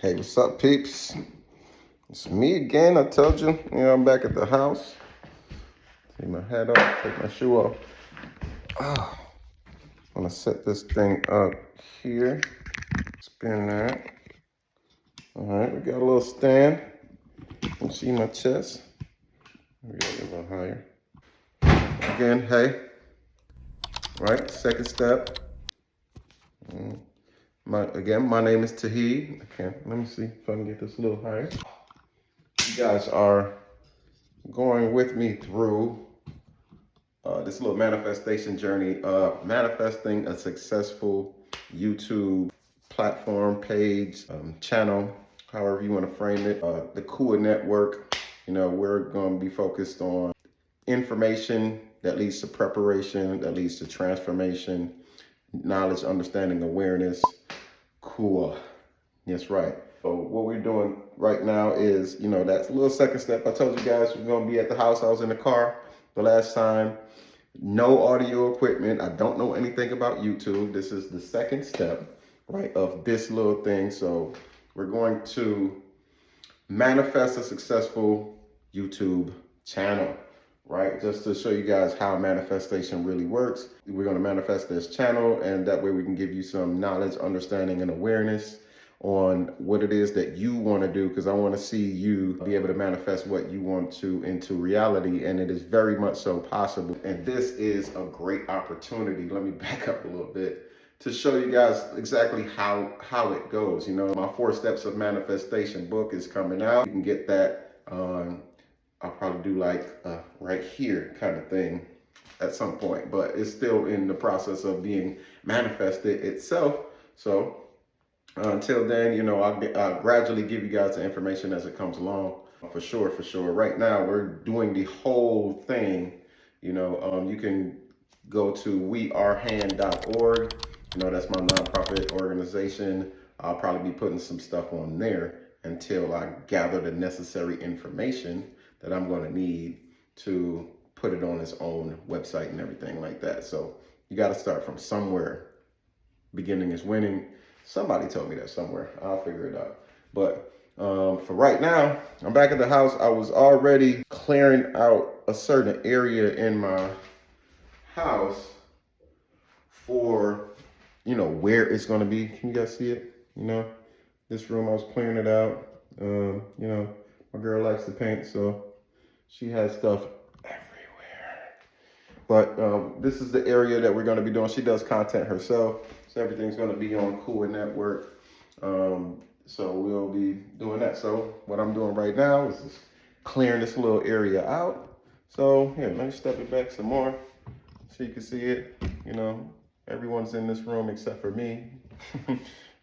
Hey, what's up, peeps? It's me again. I told you, I'm back at the house. Take my hat off, take my shoe off. I'm gonna set this thing up here. Spin that. All right, we got a little stand. You can see my chest. We got it a little higher. Again, hey. Right, second step. My name is Tahid. Let me see if I can get this a little higher. You guys are going with me through this little manifestation journey of manifesting a successful YouTube platform, page, channel, however you want to frame it. The KUA Network, we're going to be focused on information that leads to preparation, that leads to transformation, knowledge, understanding, awareness, KUA. That's right. So what we're doing right now is, that's a little second step. I told you guys we're going to be at the house. I was in the car the last time. No audio equipment. I don't know anything about YouTube. This is the second step, right, of this little thing. So we're going to manifest a successful YouTube channel, right? Just to show you guys how manifestation really works. We're going to manifest this channel, and that way we can give you some knowledge, understanding, and awareness on what it is that you want to do, because I want to see you be able to manifest what you want to into reality, and it is very much so possible. And this is a great opportunity. Let me back up a little bit to show you guys exactly how it goes. My 4 Steps of Manifestation book is coming out. You can get that on, I'll probably do like right here kind of thing at some point, but it's still in the process of being manifested itself. So until then, I'll gradually give you guys the information as it comes along. For sure. Right now, we're doing the whole thing. You can go to wearehand.org. That's my nonprofit organization. I'll probably be putting some stuff on there until I gather the necessary information that I'm going to need to put it on its own website and everything like that. So you got to start from somewhere. Beginning is winning. Somebody told me that somewhere. I'll figure it out. But for right now, I'm back at the house. I was already clearing out a certain area in my house for, where it's going to be. Can you guys see it? This room, I was clearing it out. My girl likes to paint, so she has stuff everywhere. But this is the area that we're going to be doing. She does content herself. So everything's going to be on KUA Network. So we'll be doing that. So what I'm doing right now is just clearing this little area out. So here, let me step it back some more so you can see it. Everyone's in this room except for me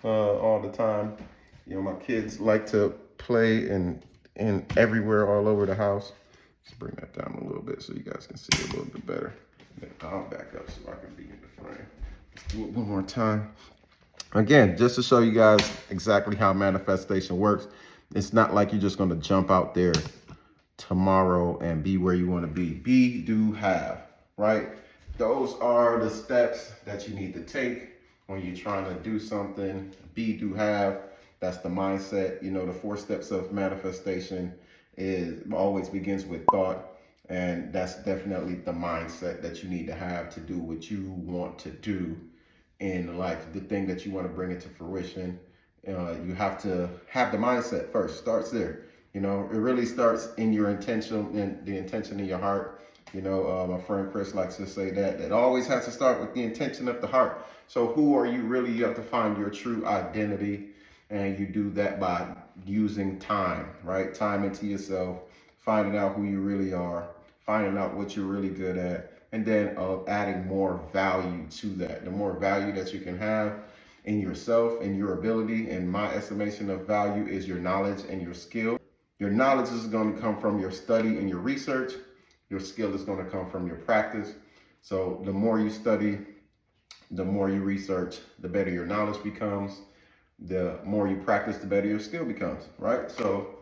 all the time. My kids like to play in everywhere all over the house. Let's bring that down a little bit so you guys can see it a little bit better. I'll back up so I can be in the frame. Let's do it one more time. Again, just to show you guys exactly how manifestation works. It's not like you're just going to jump out there tomorrow and be where you want to be. Be, do, have, right? Those are the steps that you need to take when you're trying to do something. Be, do, have. That's the mindset. The 4 steps of manifestation always begins with thought. And that's definitely the mindset that you need to have to do what you want to do in life, the thing that you want to bring into fruition. You have to have the mindset first. Starts there. It really starts in your intention, in the intention in your heart. My friend Chris likes to say that it always has to start with the intention of the heart. So who are you really? You have to find your true identity, and you do that by using time, right? Time into yourself, finding out who you really are, finding out what you're really good at, and then adding more value to that. The more value that you can have in yourself and your ability, and my estimation of value is your knowledge and your skill. Your knowledge is going to come from your study and your research. Your skill is going to come from your practice. So the more you study, the more you research, the better your knowledge becomes. The more you practice, the better your skill becomes, right? So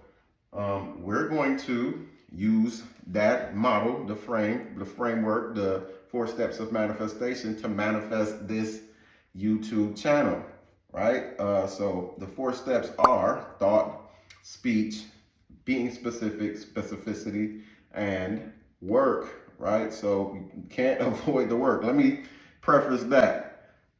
we're going to use that model, the framework, the 4 steps of manifestation to manifest this YouTube channel, right? So the 4 steps are thought, speech, being specific, specificity, and work, right? So you can't avoid the work. Let me preface that.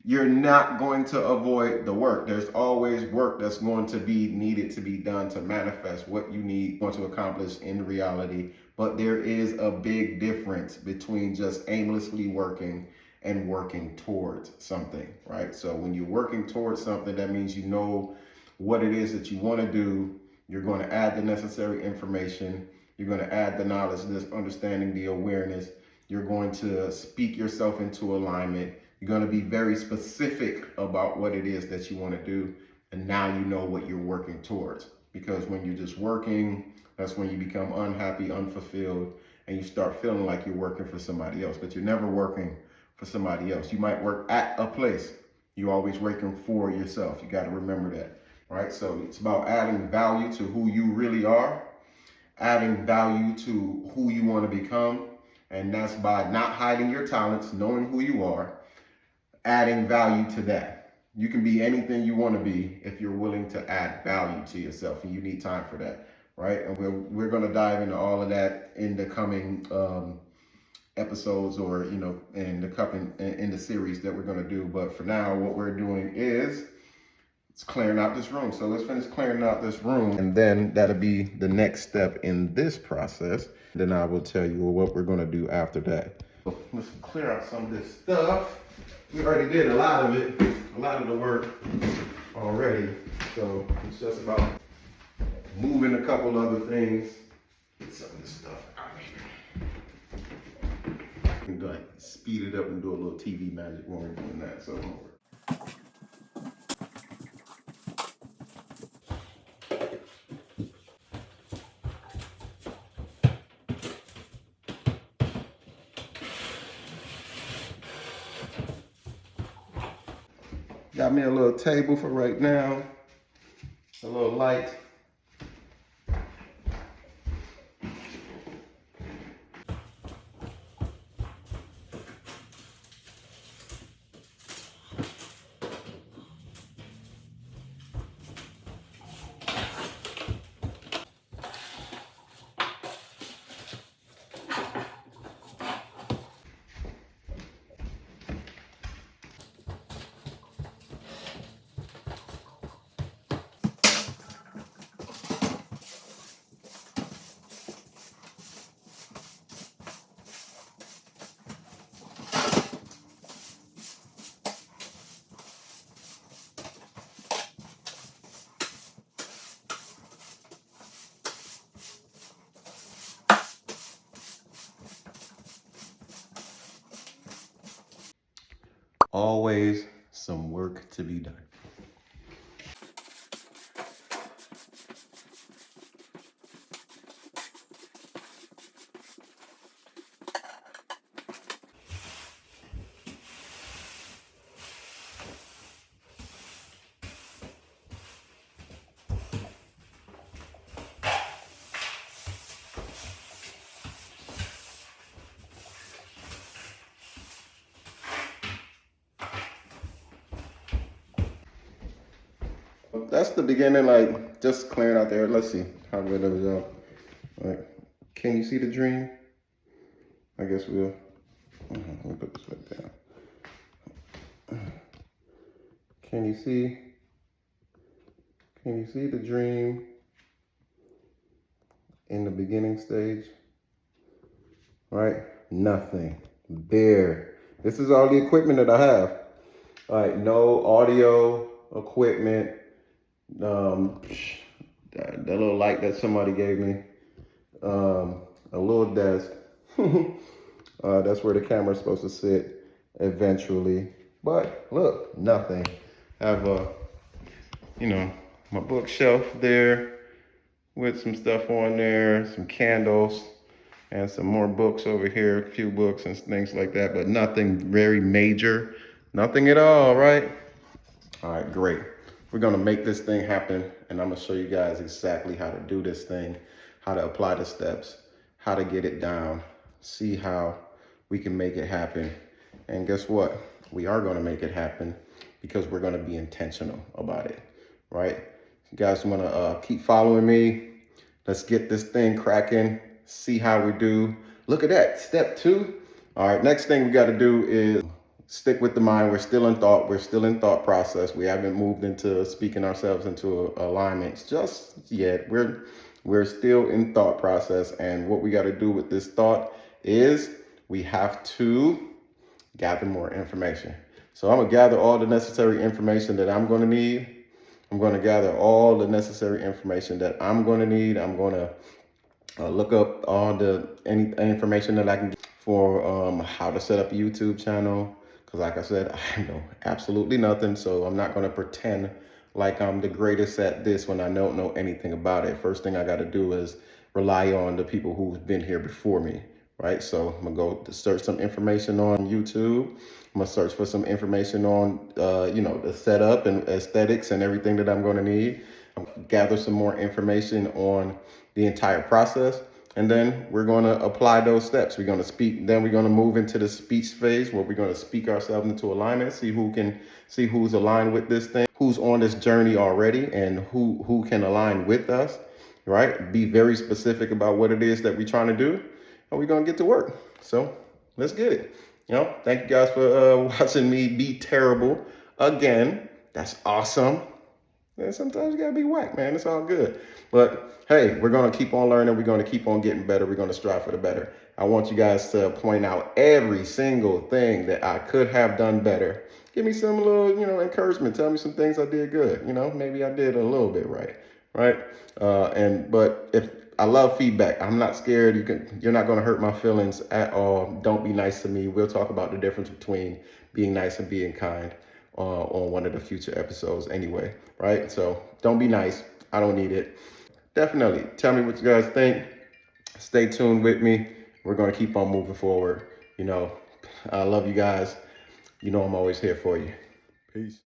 You're not going to avoid the work. There's always work that's going to be needed to be done to manifest what you need to accomplish in reality. But there is a big difference between just aimlessly working and working towards something, right? So when you're working towards something, that means you know what it is that you want to do. You're going to add the necessary information. You're going to add the knowledge, this understanding, the awareness. You're going to speak yourself into alignment. You're going to be very specific about what it is that you want to do. And now you know what you're working towards. Because when you're just working, that's when you become unhappy, unfulfilled, and you start feeling like you're working for somebody else. But you're never working for somebody else. You might work at a place. You're always working for yourself. You got to remember that, right? So it's about adding value to who you really are, adding value to who you want to become. And that's by not hiding your talents, knowing who you are, adding value to that. You can be anything you want to be if you're willing to add value to yourself, and you need time for that, right? And we're going to dive into all of that in the coming episodes, or in the series that we're going to do. But for now, what we're doing is it's clearing out this room. So let's finish clearing out this room, and then that'll be the next step in this process. Then I will tell you what we're going to do after that. So let's clear out some of this stuff. We already did a lot of it, a lot of the work already. So it's just about moving a couple other things. Get some of this stuff out of here. And like speed it up and do a little TV magic when we're doing that. So got me a little table for right now, a little light. Always some work to be done. That's the beginning, like just clearing out there. Let's see how good it is out. Like, can you see the dream? I guess we'll. Let me put this back down. Can you see? Can you see the dream in the beginning stage? Right? Nothing. Bare. This is all the equipment that I have. All right, no audio equipment. The little light that somebody gave me. A little desk. That's where the camera's supposed to sit eventually. But look, nothing. I have my bookshelf there with some stuff on there, some candles, and some more books over here, a few books and things like that, but nothing very major. Nothing at all, right? All right, great. We're gonna make this thing happen, and I'm gonna show you guys exactly how to do this thing, how to apply the steps, how to get it down, see how we can make it happen. And guess what? We are gonna make it happen because we're going to be intentional about it, right? You guys want to keep following me. Let's get this thing cracking, see how we do. Look at that, step 2. All right, next thing we got to do is stick with the mind. We're still in thought. We're still in thought process. We haven't moved into speaking ourselves into alignments just yet. We're still in thought process. And what we got to do with this thought is we have to gather more information. So I'm going to gather all the necessary information that I'm going to need. I'm going to gather all the necessary information that I'm going to need. I'm going to look up all the any information that I can get for how to set up a YouTube channel. Because like I said, I know absolutely nothing. So I'm not going to pretend like I'm the greatest at this when I don't know anything about it. First thing I got to do is rely on the people who've been here before me, right? So I'm gonna go to search some information on YouTube. I'm gonna search for some information on, the setup and aesthetics and everything that I'm gonna need. I'm gonna gather some more information on the entire process. And then we're going to apply those steps. We're going to speak. Then we're going to move into the speech phase where we're going to speak ourselves into alignment, see who's aligned with this thing, who's on this journey already, and who can align with us, right? Be very specific about what it is that we're trying to do, and we're going to get to work. So let's get it. Thank you guys for watching me be terrible again. That's awesome. And sometimes you gotta be whack, man. It's all good. But hey, we're gonna keep on learning. We're gonna keep on getting better. We're gonna strive for the better. I want you guys to point out every single thing that I could have done better. Give me some little, encouragement. Tell me some things I did good. Maybe I did a little bit right? But if I love feedback, I'm not scared. You're not gonna hurt my feelings at all. Don't be nice to me. We'll talk about the difference between being nice and being kind on one of the future episodes anyway, right? So don't be nice. I don't need it. Definitely tell me what you guys think. Stay tuned with me. We're going to keep on moving forward. I love you guys. I'm always here for you. Peace.